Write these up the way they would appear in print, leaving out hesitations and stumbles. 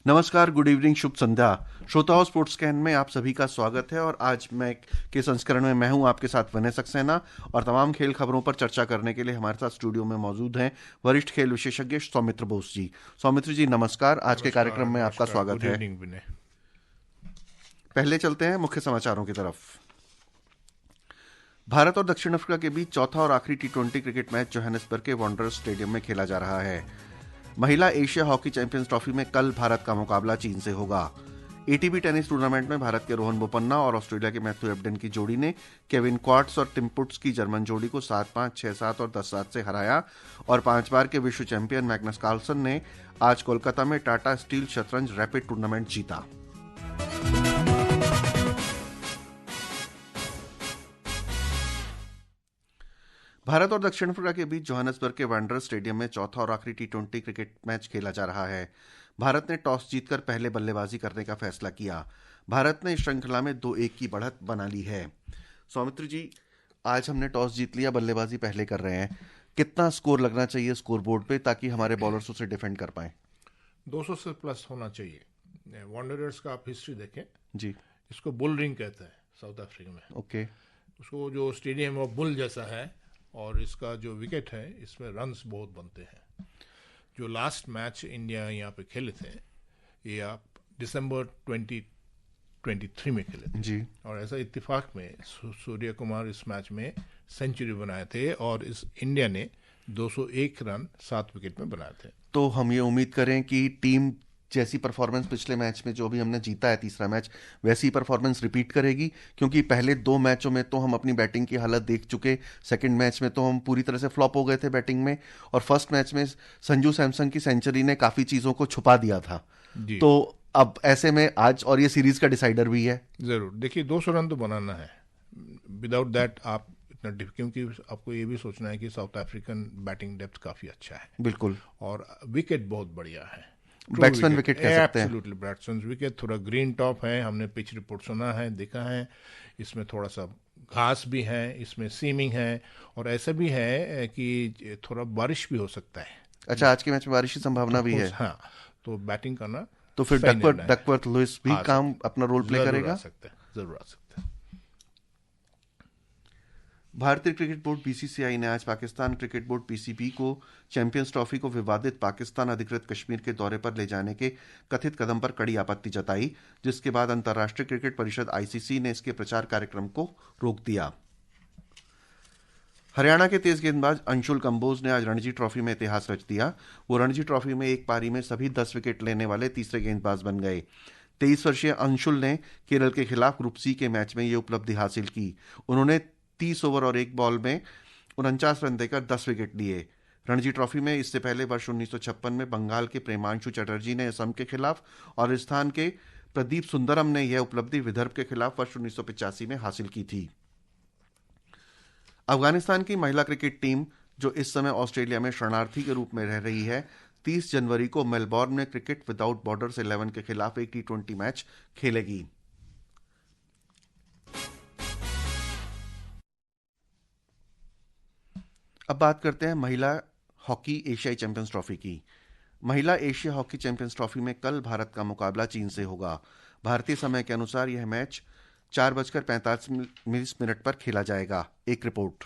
नमस्कार, good evening, शुभ संध्या। श्रोताओं, sports can में आप सभी का स्वागत है। और आज के संस्करण में मैं हूं आपके साथ विनय सक्सेना, और तमाम खेल खबरों पर चर्चा करने के लिए हमारे साथ स्टूडियो में मौजूद हैं वरिष्ठ खेल विशेषज्ञ सौमित्र बोस जी। सौमित्र जी नमस्कार, आज के नमस्कार। कार्यक्रम में आपका नमस्कार, स्वागत गुड है। इवनिंग विनय। पहले चलते हैं मुख्य समाचारों की तरफ। भारत और दक्षिण अफ्रीका के बीच चौथा और आखिरी टी20 क्रिकेट मैच जोहानिसबर्ग के वांडरर्स स्टेडियम में खेला जा रहा है। महिला एशिया हॉकी चैंपियंस ट्रॉफी में कल भारत का मुकाबला चीन से होगा। एटीपी टेनिस टूर्नामेंट में भारत के रोहन बोपन्ना और ऑस्ट्रेलिया के मैथ्यू एबडन की जोड़ी ने केविन क्वार्ट्स और टिम पुट्स की जर्मन जोड़ी को 7-5, 6-7 और 10-7 से हराया। और 5 बार के विश्व चैंपियन मैग्नस कार्लसन ने आज कोलकाता में टाटा स्टील शतरंज रैपिड टूर्नामेंट जीता। भारत और दक्षिण अफ्रीका के बीच जोहानिसबर्ग के वांडरर्स स्टेडियम में चौथा और आखिरी टी20 क्रिकेट मैच खेला जा रहा है। भारत ने टॉस जीतकर पहले बल्लेबाजी करने का फैसला किया। भारत ने इस श्रृंखला में 2-1 की बढ़त बना ली है। सौमित्र जी, आज हमने टॉस जीत लिया, बल्लेबाजी पहले कर रहे हैं। कितना स्कोर लगना चाहिए स्कोर बोर्ड पे ताकि हमारे बॉलर्स उसे डिफेंड कर पाए? 200 से प्लस होना चाहिए। वांडरर्स का आप हिस्ट्री देखें जी। इसको बुल रिंग कहते हैं साउथ अफ्रीका में। ओके। उसको जो स्टेडियम है वो बुल जैसा है, और इसका जो विकेट है इसमें रन्स बहुत बनते हैं। जो लास्ट मैच इंडिया यहाँ पे खेले थे ये आप दिसंबर 2023 में खेले थे जी। और ऐसा इत्तेफाक में सूर्य कुमार इस मैच में सेंचुरी बनाए थे और इस इंडिया ने 201 रन 7 विकेट में बनाए थे। तो हम ये उम्मीद करें कि टीम जैसी परफॉर्मेंस पिछले मैच में जो भी हमने जीता है तीसरा मैच, वैसी परफॉर्मेंस रिपीट करेगी, क्योंकि पहले 2 मैचों में तो हम अपनी बैटिंग की हालत देख चुके। सेकंड मैच में तो हम पूरी तरह से फ्लॉप हो गए थे बैटिंग में, और फर्स्ट मैच में संजू सैमसन की सेंचुरी ने काफ़ी चीज़ों को छुपा दिया था। जी तो अब ऐसे में आज, और ये सीरीज का डिसाइडर भी है। जरूर देखिए, 200 रन तो बनाना है। विदाउट दैट आप इतना क्योंकि आपको ये भी सोचना है कि साउथ अफ्रीकन बैटिंग डेप्थ काफ़ी अच्छा है। बिल्कुल। और विकेट बहुत बढ़िया है। बैट्समैन विकेट कह सकते हैं। Absolutely batsman wicket. थोड़ा ग्रीन टॉप है, हमने पिच रिपोर्ट सुना है, देखा है। इसमें थोड़ा सा घास भी है, इसमें सीमिंग है, और ऐसा भी है कि थोड़ा बारिश भी हो सकता है। अच्छा, आज के मैच में बारिश की संभावना भी है। हाँ, तो बैटिंग करना तो फिर सही निर्णय है। डकवर्थ लुइस भी काम अपना रोल प्ले करेगा। जरूर आ सकते हैं। भारतीय क्रिकेट बोर्ड बीसीसीआई ने आज पाकिस्तान क्रिकेट बोर्ड पीसीबी को चैंपियंस ट्रॉफी को विवादित पाकिस्तान अधिकृत कश्मीर के दौरे पर ले जाने के कथित कदम पर कड़ी आपत्ति जताई, जिसके बाद अंतर्राष्ट्रीय क्रिकेट परिषद आईसीसी ने इसके प्रचार कार्यक्रम को रोक दिया। हरियाणा के तेज गेंदबाज अंशुल कंबोज ने आज रणजी ट्रॉफी में इतिहास रच दिया। वो रणजी ट्रॉफी में एक पारी में सभी 10 विकेट लेने वाले तीसरे गेंदबाज बन गए। 23 वर्षीय अंशुल ने केरल के खिलाफ ग्रुप सी के मैच में ये उपलब्धि हासिल की। उन्होंने 30 ओवर और 1 बॉल में 49 रन देकर 10 विकेट लिए। रणजी ट्रॉफी में इससे पहले वर्ष 1956 में बंगाल के प्रेमांशु चटर्जी ने असम के खिलाफ और राजस्थान के प्रदीप सुंदरम ने यह उपलब्धि विदर्भ के खिलाफ वर्ष 1985 में हासिल की थी। अफगानिस्तान की महिला क्रिकेट टीम, जो इस समय ऑस्ट्रेलिया में शरणार्थी के रूप में रह रही है, 30 जनवरी को मेलबॉर्न में क्रिकेट विदाउट बॉर्डर्स 11 के खिलाफ एक टी20 मैच खेलेगी। अब बात करते हैं महिला हॉकी एशियाई चैंपियंस ट्रॉफी की। महिला एशिया हॉकी चैंपियंस ट्रॉफी में कल भारत का मुकाबला चीन से होगा। भारतीय समय के अनुसार यह मैच 4:45 पर खेला जाएगा। एक रिपोर्ट।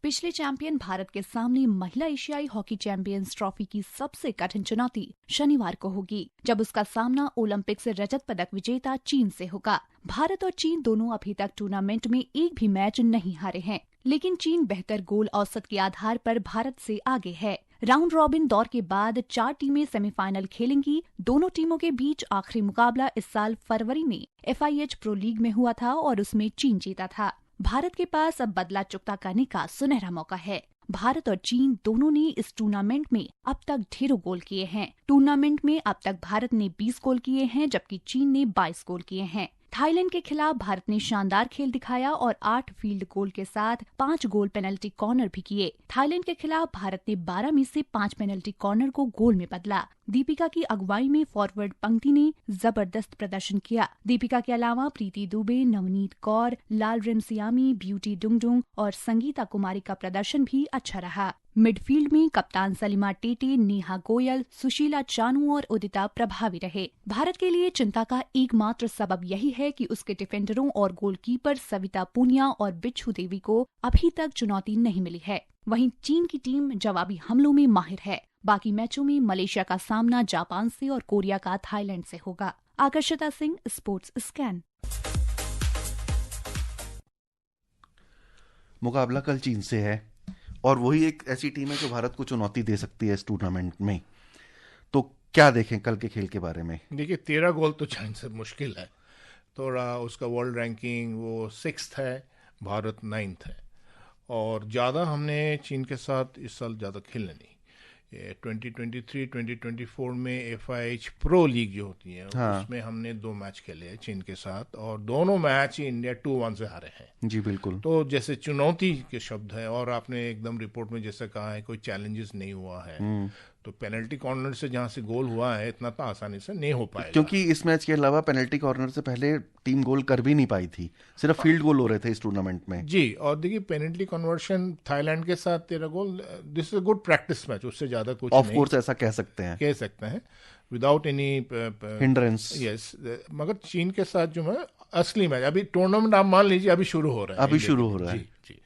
पिछले चैंपियन भारत के सामने महिला एशियाई हॉकी चैंपियंस ट्रॉफी की सबसे कठिन चुनौती शनिवार को होगी, जब उसका सामना ओलंपिक से रजत पदक विजेता चीन से होगा। भारत और चीन दोनों अभी तक टूर्नामेंट में एक भी मैच नहीं हारे हैं, लेकिन चीन बेहतर गोल औसत के आधार पर भारत से आगे है। राउंड रॉबिन दौर के बाद 4 टीमें सेमीफाइनल खेलेंगी। दोनों टीमों के बीच आखिरी मुकाबला इस साल फरवरी में FIH प्रो लीग में हुआ था और उसमें चीन जीता था। भारत के पास अब बदला चुकता करने का सुनहरा मौका है। भारत और चीन दोनों ने इस टूर्नामेंट में अब तक ढेरों गोल किए हैं। टूर्नामेंट में अब तक भारत ने 20 गोल किए हैं, जबकि चीन ने 22 गोल किए हैं। थाईलैंड के खिलाफ भारत ने शानदार खेल दिखाया और 8 फील्ड गोल के साथ 5 गोल पेनल्टी कॉर्नर भी किए। थाईलैंड के खिलाफ भारत ने 12 में से 5 पेनल्टी कॉर्नर को गोल में बदला। दीपिका की अगुवाई में फॉरवर्ड पंक्ति ने जबरदस्त प्रदर्शन किया। दीपिका के अलावा प्रीति दुबे, नवनीत कौर, लाल रेमसियामी, ब्यूटी डुंगडुंग और संगीता कुमारी का प्रदर्शन भी अच्छा रहा। मिडफील्ड में कप्तान सलीमा टेटे, नेहा गोयल, सुशीला चानू और उदिता प्रभावी रहे। भारत के लिए चिंता का एकमात्र सबब यही है कि उसके डिफेंडरों और गोलकीपर सविता पूनिया और बिच्छू देवी को अभी तक चुनौती नहीं मिली है। वहीं चीन की टीम जवाबी हमलों में माहिर है। बाकी मैचों में मलेशिया का सामना जापान से और कोरिया का थाईलैंड से होगा। आकर्षिता सिंह, स्पोर्ट्स स्कैन। मुकाबला कल चीन से है और वही एक ऐसी टीम है जो भारत को चुनौती दे सकती है इस टूर्नामेंट में। तो क्या देखें कल के खेल के बारे में? देखिए 13 गोल तो चाइन से मुश्किल है। थोड़ा उसका वर्ल्ड रैंकिंग वो 6th है, भारत 9th है। और ज़्यादा हमने चीन के साथ इस साल ज़्यादा खेलने नहीं। 2023-2024 में FIH प्रो लीग जो होती है, हाँ। उसमें हमने 2 मैच खेले हैं चीन के साथ और दोनों मैच इंडिया 2-1 से हारे हैं। जी बिल्कुल। तो जैसे चुनौती के शब्द है और आपने एकदम रिपोर्ट में जैसे कहा है कोई चैलेंजेस नहीं हुआ है, तो पेनल्टी कॉर्नर से जहां से गोल हुआ है इतना तो आसानी से नहीं हो पाएगा। क्योंकि इस मैच के अलावा पेनल्टी कॉर्नर से पहले टीम गोल कर भी नहीं पाई थी, सिर्फ फील्ड गोल हो रहे थे इस टूर्नामेंट में। जी, और देखिए पेनल्टी कन्वर्शन थाईलैंड के साथ 13 goal, this is a good practice match, उससे ज्यादा कुछ ऑफ नहीं कोर्स ऐसा कह सकते हैं विदाउट एनी हिंड्रेंस। यस, मगर चीन के साथ जो है असली मैच, अभी टूर्नामेंट आप मान लीजिए अभी शुरू हो रहा है। अभी शुरू हो रहा है। जी।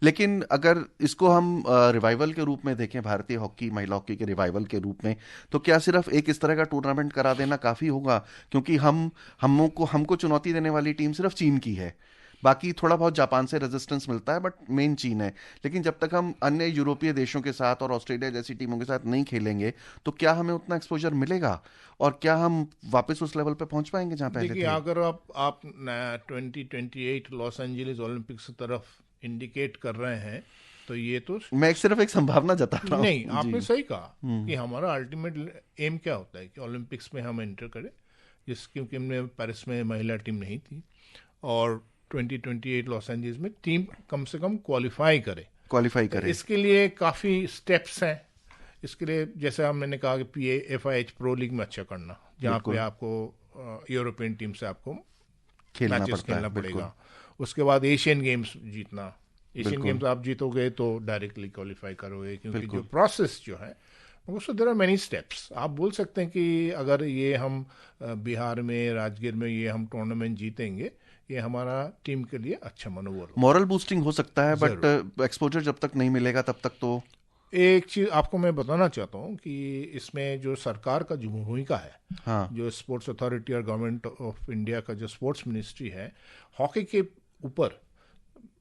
लेकिन अगर इसको हम रिवाइवल के रूप में देखें, भारतीय हॉकी, महिला हॉकी के रिवाइवल के रूप में, तो क्या सिर्फ एक इस तरह का टूर्नामेंट करा देना काफी होगा? क्योंकि हमको चुनौती देने वाली टीम सिर्फ चीन की है। बाकी थोड़ा बहुत जापान से रेजिस्टेंस मिलता है, बट मेन चीन है। लेकिन जब तक हम अन्य यूरोपीय देशों के साथ और ऑस्ट्रेलिया जैसी टीमों के साथ नहीं खेलेंगे तो क्या हमें उतना एक्सपोजर मिलेगा और क्या हम वापस उस लेवल पे पहुंच पाएंगे जहां पहले देखिए थे? अगर आप 2028 लॉस एंजलिस ओलंपिक्स की तरफ इंडिकेट कर रहे हैं तो ये तो मैं सिर्फ एक संभावना जता रहा हूं। नहीं, आपने जी। सही कहा कि हमारा अल्टीमेट एम क्या होता है कि ओलंपिक्स में हम एंटर करें, क्योंकि हमने पेरिस में महिला टीम नहीं थी और 2028 लॉस एंजलिस में टीम कम से कम क्वालिफाई करे। इसके लिए काफ़ी स्टेप्स हैं। इसके लिए जैसे मैंने कहा कि FIH प्रो लीग में अच्छा करना, जहाँ पे आपको यूरोपियन टीम से आपको मैचेस खेलना पड़ेगा। उसके बाद एशियन गेम्स जीतना, एशियन गेम्स आप जीतोगे तो डायरेक्टली क्वालिफाई करोगे, क्योंकि जो प्रोसेस जो है उसमें देयर आर मेनी स्टेप्स। आप बोल सकते हैं कि अगर ये हम बिहार में, राजगीर में ये हम टूर्नामेंट जीतेंगे, ये हमारा टीम के लिए अच्छा मनोबल, मॉरल बूस्टिंग हो सकता है, बट एक्सपोजर जब तक नहीं मिलेगा तब तक तो। एक चीज आपको मैं बताना चाहता हूँ कि इसमें जो सरकार का जो भूमिका है, हाँ। जो स्पोर्ट्स अथॉरिटी और गवर्नमेंट ऑफ इंडिया का जो स्पोर्ट्स मिनिस्ट्री है, हॉकी के ऊपर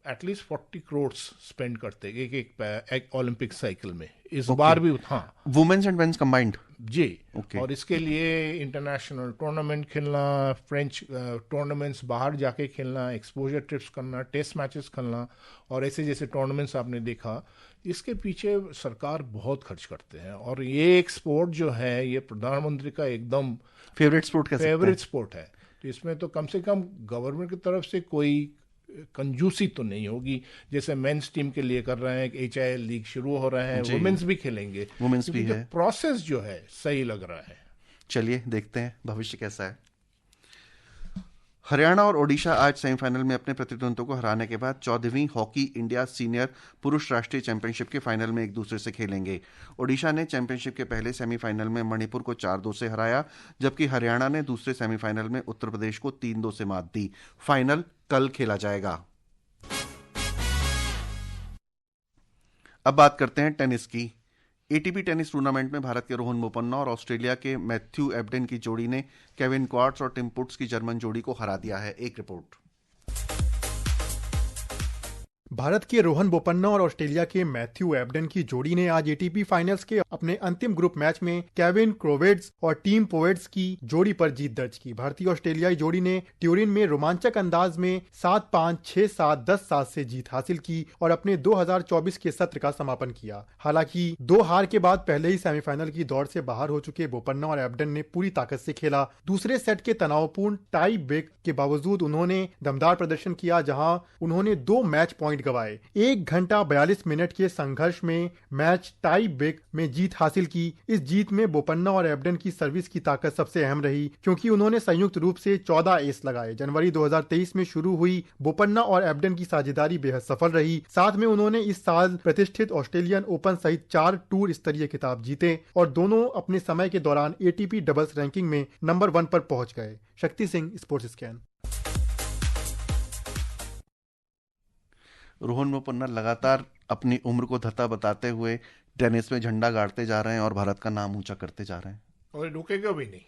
एटलीस्ट 40 करोड़ स्पेंड करते एक ओलंपिक साइकिल में। इस बार भी हाँ, वुमेन्स एंड मेंस कंबाइंड। जी। और इसके लिए इंटरनेशनल टूर्नामेंट खेलना, फ्रेंच टूर्नामेंट्स बाहर जाके खेलना, एक्सपोजर ट्रिप्स करना, टेस्ट मैचेस खेलना और ऐसे जैसे टूर्नामेंट्स आपने देखा, इसके पीछे सरकार बहुत खर्च करते हैं। और ये एक स्पोर्ट जो है ये प्रधानमंत्री का एकदम फेवरेट स्पोर्ट है। तो इसमें तो कम से कम गवर्नमेंट की तरफ से कोई कंजूसी तो नहीं होगी, जैसे मेंस टीम के लिए कर रहे हैं, HIL लीग शुरू हो रहे हैं, वुमेन्स भी खेलेंगे, वुमेन्स भी है। प्रोसेस जो है सही लग रहा है। चलिए देखते हैं भविष्य कैसा है। हरियाणा और ओडिशा आज सेमीफाइनल में अपने प्रतिद्वंद्वियों को हराने के बाद 14वीं हॉकी इंडिया सीनियर पुरुष राष्ट्रीय चैंपियनशिप के फाइनल में एक दूसरे से खेलेंगे। ओडिशा ने चैंपियनशिप के पहले सेमीफाइनल में मणिपुर को 4-2 से हराया, जबकि हरियाणा ने दूसरे सेमीफाइनल में उत्तर प्रदेश को 3-2 से मात दी। फाइनल कल खेला जाएगा। अब बात करते हैं टेनिस की। ATP टेनिस टूर्नामेंट में भारत के रोहन बोपन्ना और ऑस्ट्रेलिया के मैथ्यू एबडेन की जोड़ी ने केविन क्वार्ट्स और टिम पुट्स की जर्मन जोड़ी को हरा दिया है। एक रिपोर्ट। भारत के रोहन बोपन्ना और ऑस्ट्रेलिया के मैथ्यू एबडेन की जोड़ी ने आज ATP फाइनल्स के अपने अंतिम ग्रुप मैच में केविन क्रोवेट्स और टीम पोवेट्स की जोड़ी पर जीत दर्ज की। भारतीय ऑस्ट्रेलियाई जोड़ी ने ट्यूरिन में रोमांचक अंदाज में 7-5, 6-7, 10-7 से जीत हासिल की और अपने 2024 के सत्र का समापन किया। हालांकि 2 हार के बाद पहले ही सेमीफाइनल की दौड़ से बाहर हो चुके बोपन्ना और एबडेन ने पूरी ताकत से खेला। दूसरे सेट के तनावपूर्ण टाई ब्रेक के बावजूद उन्होंने दमदार प्रदर्शन किया, जहां उन्होंने 2 मैच पॉइंट पॉइंट गंवाए। 1 घंटा 42 मिनट के संघर्ष में मैच टाई ब्रेक में जीत हासिल की। इस जीत में बोपन्ना और एबडन की सर्विस की ताकत सबसे अहम रही, क्योंकि उन्होंने संयुक्त रूप से 14 एस लगाए। जनवरी 2023 में शुरू हुई बोपन्ना और एबडन की साझेदारी बेहद सफल रही। साथ में उन्होंने इस साल प्रतिष्ठित ऑस्ट्रेलियन ओपन सहित 4 टूर स्तरीय खिताब जीते और दोनों अपने समय के दौरान एटीपी डबल्स रैंकिंग में नंबर 1 पर पहुंच गए। Shakti Singh, sports scan. रोहन बोपन्ना लगातार अपनी उम्र को धता बताते हुए टेनिस में झंडा गाड़ते जा रहे हैं और भारत का नाम ऊंचा करते जा रहे हैं, और रुकेगा भी नहीं।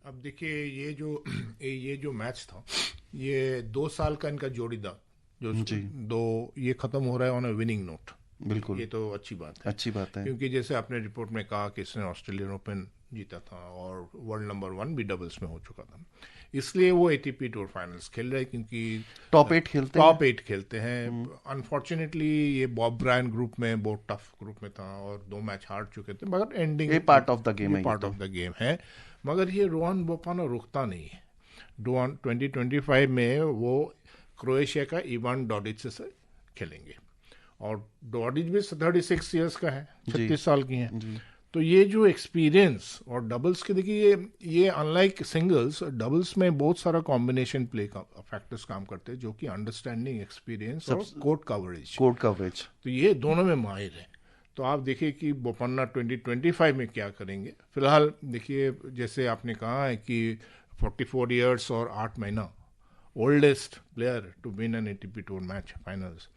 अब देखिए ये जो मैच था, ये 2 साल का इनका जोड़ी था जो ये खत्म हो रहा है ऑन अ विनिंग नोट। बिल्कुल, ये तो अच्छी बात है, क्योंकि जैसे आपने रिपोर्ट में कहा कि इसने ऑस्ट्रेलियन ओपन जीता था और वर्ल्ड नंबर 1 भी डबल्स में हो चुका था, इसलिए वो एटीपी टूर फाइनल्स खेल रहे हैं, क्योंकि टॉप 8 खेलते हैं। अनफॉर्चुनेटली ये बॉब ब्रायन ग्रुप में बहुत टफ ग्रुप में था और 2 मैच हार चुके थे, मगर ending part of the game है। मगर ये रोहन बोपन्ना रुकता नहीं है। 2025 में वो क्रोएशिया का इवान डोडिच से खेलेंगे और डोडिच भी 36 ईयर्स का है, 36 साल की है। तो ये जो एक्सपीरियंस और डबल्स के, देखिए ये अनलाइक सिंगल्स, डबल्स में बहुत सारा कॉम्बिनेशन प्ले का फैक्टर्स काम करते हैं, जो कि अंडरस्टैंडिंग, एक्सपीरियंस और कोर्ट कवरेज, तो ये दोनों में माहिर है। तो आप देखिए कि बोपन्ना 2025 में क्या करेंगे। फिलहाल देखिए, जैसे आपने कहा है कि 44 ईयर्स और 8 महीना oldest player to win an ATP tour match finals,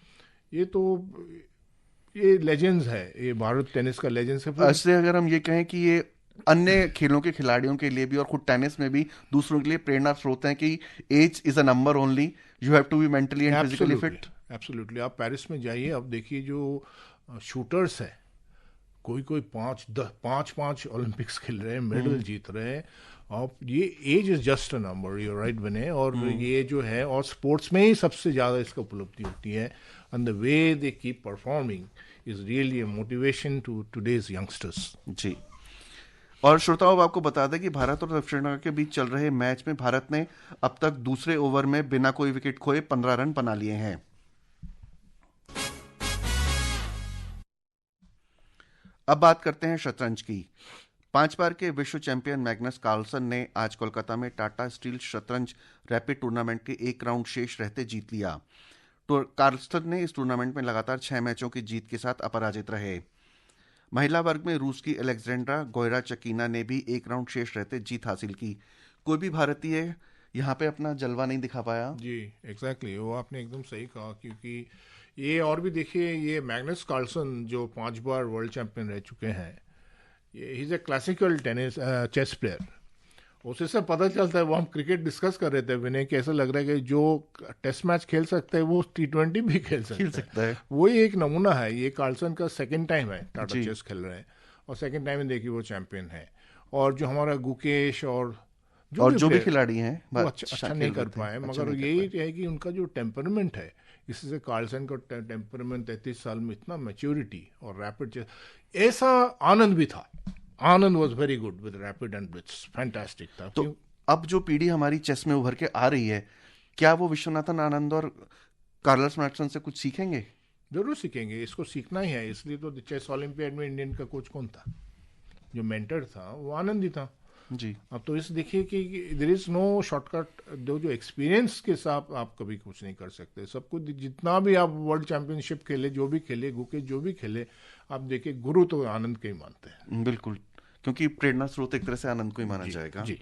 ये लेजेंड्स है, ये भारत टेनिस का लेजेंड्स है। ऐसे अगर हम ये कहें कि ये अन्य खेलों के खिलाड़ियों के लिए भी और खुद टेनिस में भी दूसरों के लिए प्रेरणा स्रोत है कि age is a number only, you have to be mentally and physically fit. Absolutely. आप पेरिस में जाइए, अब देखिए जो शूटर्स है, कोई 5 ओलंपिक्स खेल रहे हैं, मेडल जीत रहे हैं। अब ये age is just a number, you right बने। और ये जो है, और स्पोर्ट्स में ही सबसे ज़्यादा इसका उपलब्धि होती है, and the way they keep performing is really a motivation to today's youngsters. जी, और श्रोताओं, आपको बता दें कि भारत और दक्षिण अफ्रीका के बीच चल रहे मैच में भारत ने अब तक दूसरे ओवर में बिना कोई विकेट खोए 15 रन बना लिए हैं। अब बात करते हैं शतरंज की। 5 बार के विश्व चैंपियन मैग्नस कार्लसन ने आज कोलकाता में टाटा स्टील शतरंज रैपिड टूर्नामेंट के 1 राउंड शेष रहते जीत लिया। कार्लसन ने इस टूर्नामेंट में लगातार 6 मैचों की जीत के साथ अपराजित रहे। महिला वर्ग में रूस की अलेक्जेंड्रा गोयराचकीना ने भी 1 राउंड शेष रहते जीत हासिल की। कोई भी भारतीय यहाँ पे अपना जलवा नहीं दिखा पाया। जी, एग्जैक्टली, वो आपने एकदम सही कहा, क्योंकि ये और भी देखिए, ये मैग्नस कार्लसन जो 5 बार वर्ल्ड चैंपियन रह चुके हैं, ये he is a classical tennis chess player. उसे से पता चलता है, वो हम क्रिकेट डिस्कस कर रहे थे विनय, कैसा लग रहा है कि जो टेस्ट मैच खेल सकता है वो T20 भी खेल सकता है। वही एक नमूना है। ये कार्लसन का 2nd टाइम है टाटा चेस खेल रहे हैं, और 2nd टाइम में देखिए वो चैंपियन है। और जो हमारा गुकेश और जो भी खिलाड़ी हैं वो अच्छा नहीं कर पाए, मगर यही है कि उनका जो टेम्परमेंट है, इससे कार्लसन का टेम्परमेंट 33 साल में इतना मैच्योरिटी और रैपिड चेस, ऐसा आनंद भी था। Anand was very good with rapid and blitz, fantastic था। तो अब जो पीढ़ी हमारी चेस में उभर के आ रही है, क्या वो विश्वनाथन आनंद और कार्लोस मैथसन से कुछ सीखेंगे? जरूर सीखेंगे, इसको सीखना ही है। इसलिए तो चेस ओलंपियाड में इंडियन का कोच कौन था, जो मेंटर था, वो आनंद ही था जी। अब तो इस देखिए कि देयर इज नो शॉर्टकट। जो एक्सपीरियंस के साथ आप कभी कुछ नहीं कर सकते। सब कुछ, जितना भी आप वर्ल्ड चैंपियनशिप खेले, जो भी खेले, गुके जो भी खेले, आप देखिए गुरु तो आनंद के ही मानते हैं। बिल्कुल, क्योंकि प्रेरणा स्रोत एक तरह से आनंद को ही माना जाएगा जी।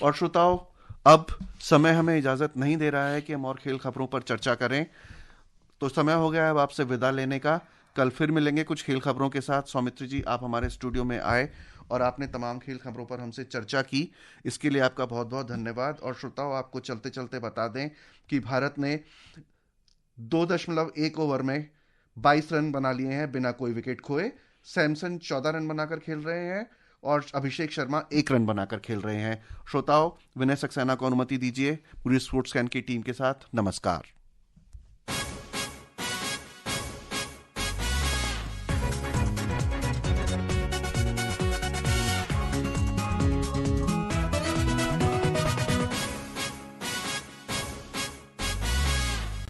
और श्रोताओं, अब समय हमें इजाजत नहीं दे रहा है कि हम और खेल खबरों पर चर्चा करें, तो समय हो गया है अब आपसे विदा लेने का। कल फिर मिलेंगे कुछ खेल खबरों के साथ। सौमित्र जी, आप हमारे स्टूडियो में आए और आपने तमाम खेल खबरों पर हमसे चर्चा की, इसके लिए आपका बहुत बहुत धन्यवाद। और श्रोताओं, आपको चलते चलते बता दें कि भारत ने 2.1 ओवर में 22 रन बना लिए हैं बिना कोई विकेट खोए। सैमसन 14 रन बनाकर खेल रहे हैं और अभिषेक शर्मा 1 रन बनाकर खेल रहे हैं। श्रोताओं, विनय सक्सेना को अनुमति दीजिए पूरी स्पोर्ट्स स्कैन की टीम के साथ। नमस्कार।